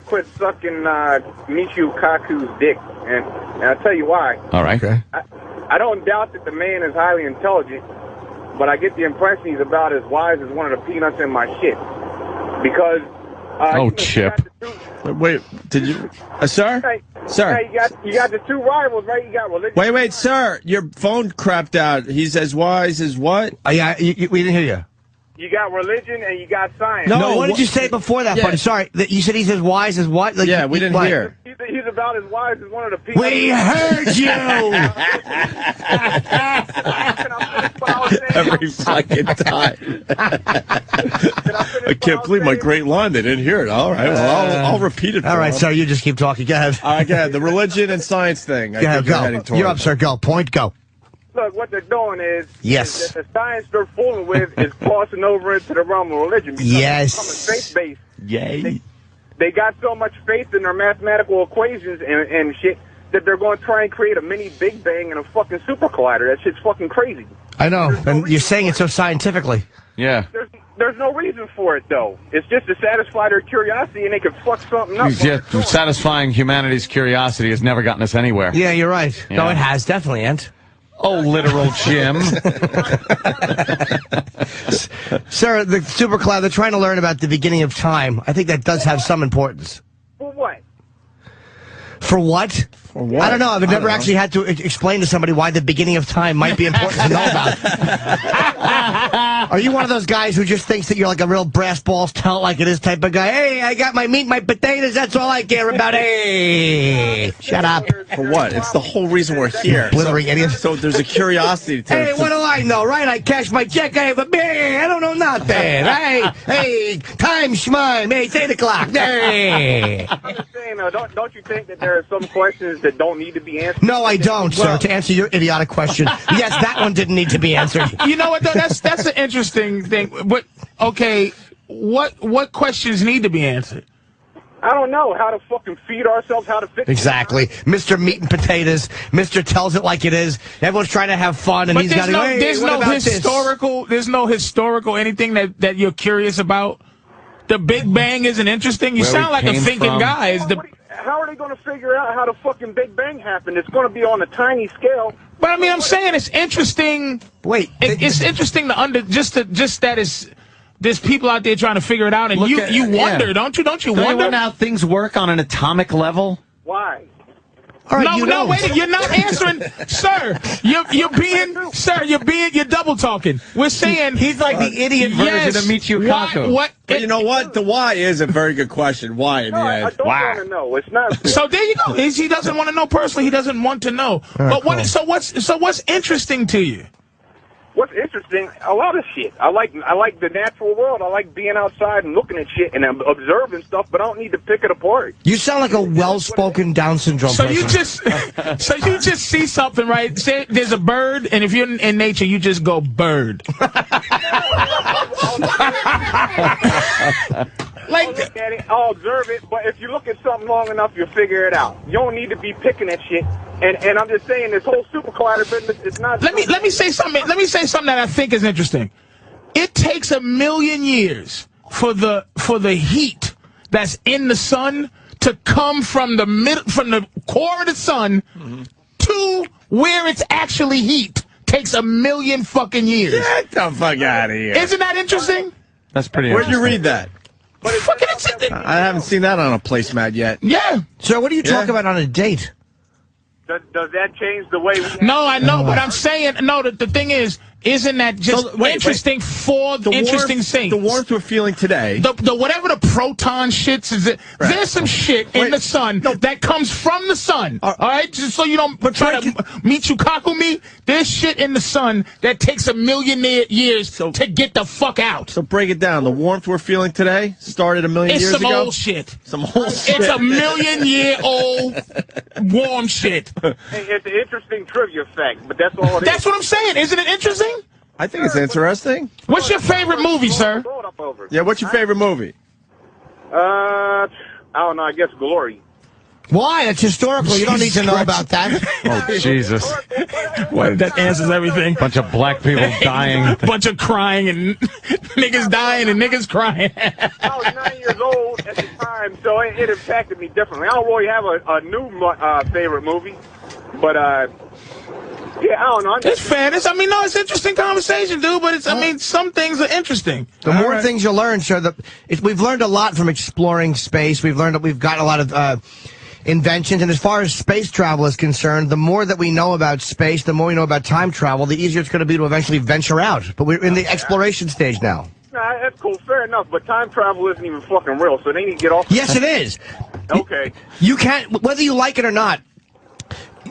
quit sucking Michio Kaku's dick, and I'll tell you why. All right. Okay. I don't doubt that the man is highly intelligent, but I get the impression he's about as wise as one of the peanuts in my shit. Because Chip. Wait, did you, sir? Hey, Sir. Hey, you got the two rivals, right? You got religion. Wait, sir. Your phone crapped out. He's as wise as what? Yeah, we didn't hear you. You got religion and you got science. No, what did you say before that, buddy? Sorry, you said he's as wise as what? Like, yeah, we didn't hear. He's about as wise as one of the peanuts. We heard you! Every fucking time. I can't believe my great line. They didn't hear it. All right, well, I'll repeat it for All right, them. sir, you just keep talking. Go ahead. All right, go ahead. The religion and science thing. Go ahead, go. You're up, sir. Go. Point, go. Look, what they're doing is, yes, is that the science they're fooling with is crossing over into the realm of religion. Yes. Faith-based. Yay. They got so much faith in their mathematical equations and shit that they're going to try and create a mini Big Bang and a fucking super collider. That shit's fucking crazy. I know, and you're saying it so scientifically. Yeah. There's no reason for it, though. It's just to satisfy their curiosity, and they can fuck something up. Yeah, satisfying humanity's curiosity has never gotten us anywhere. Yeah, you're right. Yeah. No, it has, definitely, Ant. Oh, literal Jim. Sir, the super cloud, they're trying to learn about the beginning of time. I think that does have some importance. For what? For what? For what? I don't know. I've never actually had to explain to somebody why the beginning of time might be important to know about. Are you one of those guys who just thinks that you're like a real brass balls, tell it like it is type of guy? Hey, I got my meat, my potatoes, that's all I care about. Hey, shut up. For what? It's the whole reason we're here. Blithering idiot. So there's a curiosity to Hey, what do I know, right? I cash my check, I have a beer, I don't know nothing. Hey, time schmime, hey, it's 8 o'clock. Hey. I'm just saying, don't you think that there are some questions that don't need to be answered? No, I don't, sir. To answer your idiotic question, yes, that one didn't need to be answered. You know what, though? That's an interesting thing. But, okay, what questions need to be answered? I don't know how to fucking feed ourselves, how to fix Exactly. Mr. Meat and Potatoes. Mr. Tells It Like It Is. Everyone's trying to have fun, and But he's got to go, hey, there's what no about historical, this? there's no historical anything that you're curious about? The Big Bang isn't interesting? You Where sound we like a came thinking from. guy. How are they going to figure out how the fucking Big Bang happened? It's going to be on a tiny scale. But I mean, I'm saying it's interesting. Wait. It's interesting to just that is there's people out there trying to figure it out, and you wonder, don't you? Don't you Don't you wonder wonder how things work on an atomic level? Why? All right, No, wait, you're not answering, sir. You're double talking. We're saying He's like the idiot version of Michio Kaku. But you know what? The why is a very good question. Why in the I end? don't want to know. It's not. So there you go. He doesn't want to know personally. He doesn't want to know. But cool. what's interesting to you? What's interesting? A lot of shit. I like the natural world. I like being outside and looking at shit and observing stuff, but I don't need to pick it apart. You sound like a well-spoken Down syndrome So person. you just see something, right? Say there's a bird, and if you're in nature, you just go bird. I'll look at it, I'll observe it, but if you look at something long enough, you'll figure it out. You don't need to be picking at shit. And I'm just saying, this whole super collider business, it's not. Let me say something. Let me say something that I think is interesting. It takes 1,000,000 years for the heat that's in the sun to come from the core of the sun to where it's actually heat. Takes 1,000,000 fucking years. Get the fuck out of here. Isn't that interesting? That's pretty Where'd interesting. you read that? Fucking interesting. I haven't seen that on a placemat yet. Yeah. So what do you talk about on a date? Does that change the way we... No, I know, but I'm saying, no, the thing is, isn't that just interesting for the interesting things? The warmth we're feeling today. The whatever the proton shits is, there's some shit in the sun that comes from the sun. All right, just so you don't try to Michio me. There's shit in the sun that takes 1,000,000 years to get the fuck out. So break it down. The warmth we're feeling today started 1,000,000 years ago. It's some old shit. Some old shit. It's 1,000,000-year-old warm shit. Hey, it's an interesting trivia fact, but that's all it is. That's what I'm saying. Isn't it interesting? I think it's interesting. What's your favorite movie, sir? Yeah, what's your favorite movie? I don't know. I guess Glory. Why? That's historical. You don't need to know about that. Oh, Jesus. Well, that answers everything. Bunch of black people dying. Bunch of crying and niggas dying and niggas crying. I was 9 years old at the time, so it impacted me differently. I don't really have a new favorite movie, but yeah, I don't know. It's fair. It's interesting conversation, dude. But some things are interesting. The more things you learn, sir. We've learned a lot from exploring space. We've got a lot of inventions, and as far as space travel is concerned, the more that we know about space, the more we know about time travel, the easier it's going to be to eventually venture out. But we're in the exploration stage now. Nah, that's cool, fair enough, but time travel isn't even fucking real, so they need to get off. Yes, it is. Okay. You can't, whether you like it or not.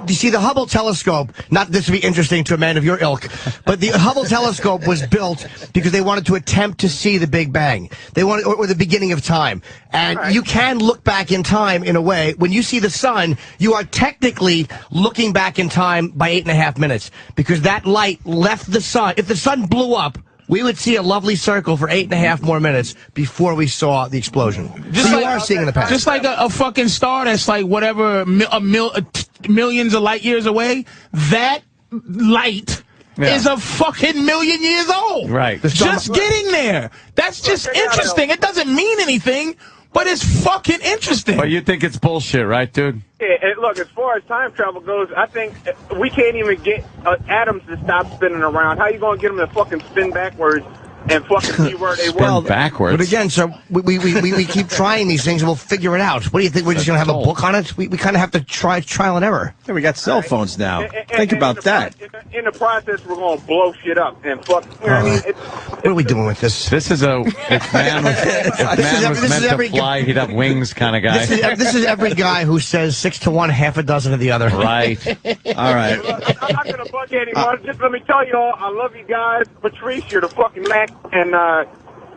You see, the Hubble telescope, not this would be interesting to a man of your ilk, but the Hubble telescope was built because they wanted to attempt to see the Big Bang. They wanted, or the beginning of time. And you can look back in time in a way. When you see the sun, you are technically looking back in time by 8.5 minutes because that light left the sun. If the sun blew up, we would see a lovely circle for 8.5 more minutes before we saw the explosion. Just so like, you are seeing in the past. Just like a fucking star that's like whatever, millions of light years away, that light is a fucking million years old. Right. Just getting there. That's just interesting. It doesn't mean anything, but it's fucking interesting. But you think it's bullshit, right, dude? Yeah, and look, as far as time travel goes, I think we can't even get atoms to stop spinning around. How you going to get them to fucking spin backwards and fucking see where they were? Backwards. But again, so we keep trying these things and we'll figure it out. What do you think? We're just going to have a book on it? We kind of have to try trial and error. Yeah, we got cell phones now. Think about that. In the process, we're going to blow shit up and fuck. You know what I mean? What are we doing with this? This is if man was meant to fly, he'd have wings kind of guy. This is every guy who says 6 to 1, half a dozen of the other. Right. All right. I'm not going to bug anyone. Just let me tell you all, I love you guys. Patrice, you're the fucking Mac. And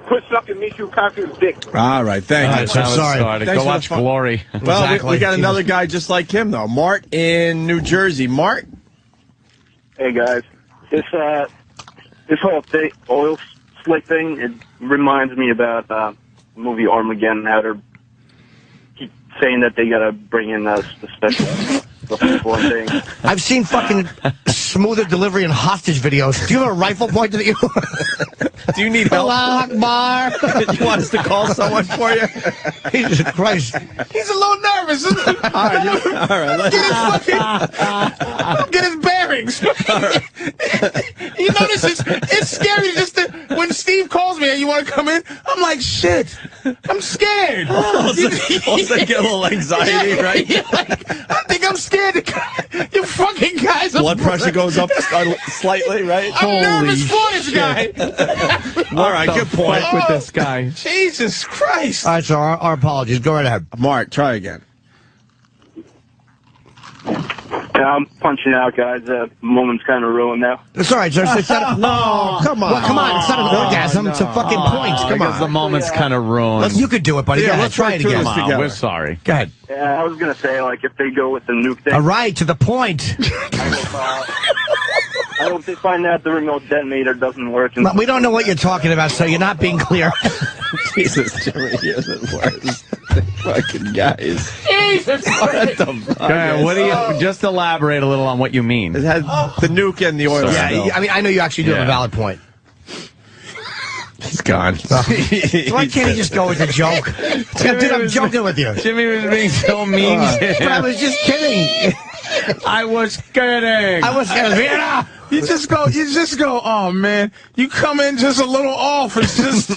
quit sucking Michu Kaku's dick. All right, thank you. So sorry. Go watch Glory. Well, Exactly. we got another guy just like him, though. Mark in New Jersey. Mark? Hey, guys. This whole oil slick thing, it reminds me about the movie Armageddon, how they're keep saying that they got to bring in the special thing. I've seen fucking smoother delivery and hostage videos. Do you have a rifle pointed at you? Do you need help? Allah Akbar. You want us to call someone for you? Jesus Christ. He's a little nervous. All right. Get his bearings. You notice it's scary just when Steve calls me and you want to come in, I'm like, shit, I'm scared. Also get a little anxiety, right? I think I'm scared. You fucking guys are Blood pressure goes up slightly, right? I'm nervous for this guy. All right, good point. With this guy. Jesus Christ. All right, so our apologies. Go right ahead. Mark, try again. Yeah, I'm punching out, guys. Moment's kind of ruined now. It's all right, sir. It's not a, No, come on. well, come on. It's not an orgasm. It's a fucking point. Come Because the on. moment's kind of ruined. You could do it, buddy. Yeah, Go ahead. let's Try try it two again. of us Come on, together. we're sorry. Go ahead. Yeah, I was going to say, like, if they go with the nuke thing, All right, to the point. I hope they find out the remote detonator doesn't work. And We don't know what you're talking about, so you're not being clear. Jesus, Jimmy, you're the worst. Fucking guys. Jesus What the fuck? Go ahead, what do you, just elaborate a little on what you mean. It had the nuke and the oil spill. Yeah, I mean, I know you actually do have a valid point. He's gone. Why can't he just go with a joke? Dude, I'm joking with you. Jimmy was being so mean. But I was just kidding. I was kidding. I was kidding. You just go, oh man, you come in just a little off. It's just,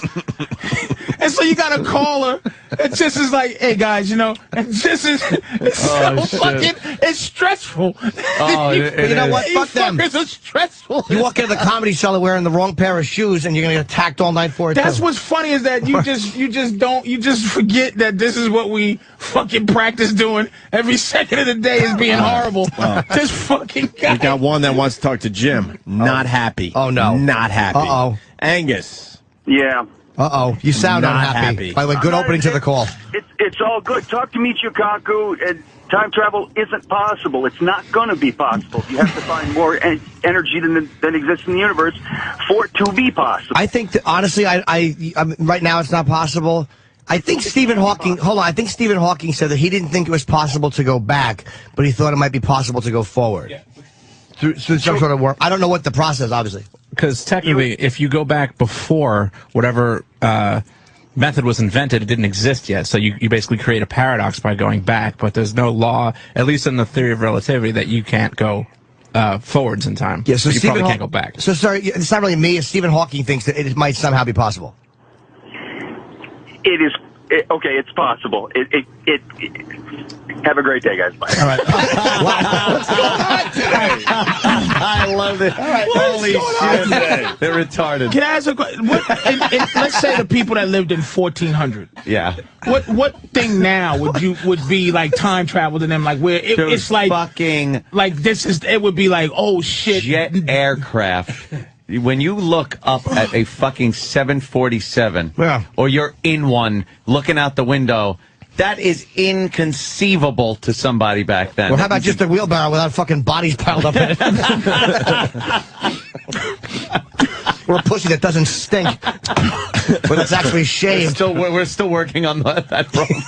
and so you gotta call her. It just is like, hey guys, you know, it's so fucking, it's stressful. Oh, it You know what? You Fuck them. fuckers are stressful. You walk into the comedy cellar wearing the wrong pair of shoes, and you're gonna get attacked all night for it. That's too. what's funny is that you just forget that this is what we fucking practice doing every second of the day is being horrible. This fucking guy. We got one that wants to talk to Jim. Not happy. Oh, no. Not happy. Uh-oh. Angus. yeah, Uh-oh. You sound Not unhappy. happy. By the way, good opening to the call. it's all good. Talk to Michio Kaku. Time travel isn't possible. It's not going to be possible. You have to find more energy than exists in the universe for it to be possible. I think that, honestly, I right now it's not possible. I think Stephen Hawking. Hold on. I think Stephen Hawking said that he didn't think it was possible to go back, but he thought it might be possible to go forward. Yeah. Through some sort of work. I don't know what the process, obviously. Because technically, if you go back before whatever method was invented, it didn't exist yet. So you basically create a paradox by going back. But there's no law, at least in the theory of relativity, that you can't go forwards in time. Yeah, so you probably can't go back. So sorry, it's not really me. It's Stephen Hawking thinks that it might somehow be possible. It is. Okay, it's possible. Have a great day, guys. Bye. All right. What's going on today? I love it. All right. Holy shit. They're retarded. Can I ask a question? Let's say the people that lived in 1400. Yeah. What thing now would be like time travel to them? Like where it's like fucking like this is it would be like, oh shit, jet aircraft. When you look up at a fucking 747, or you're in one looking out the window, that is inconceivable to somebody back then. Well, how about just a wheelbarrow without fucking bodies piled up in it? Or a pussy that doesn't stink, but it's actually shaved. We're still working on that problem.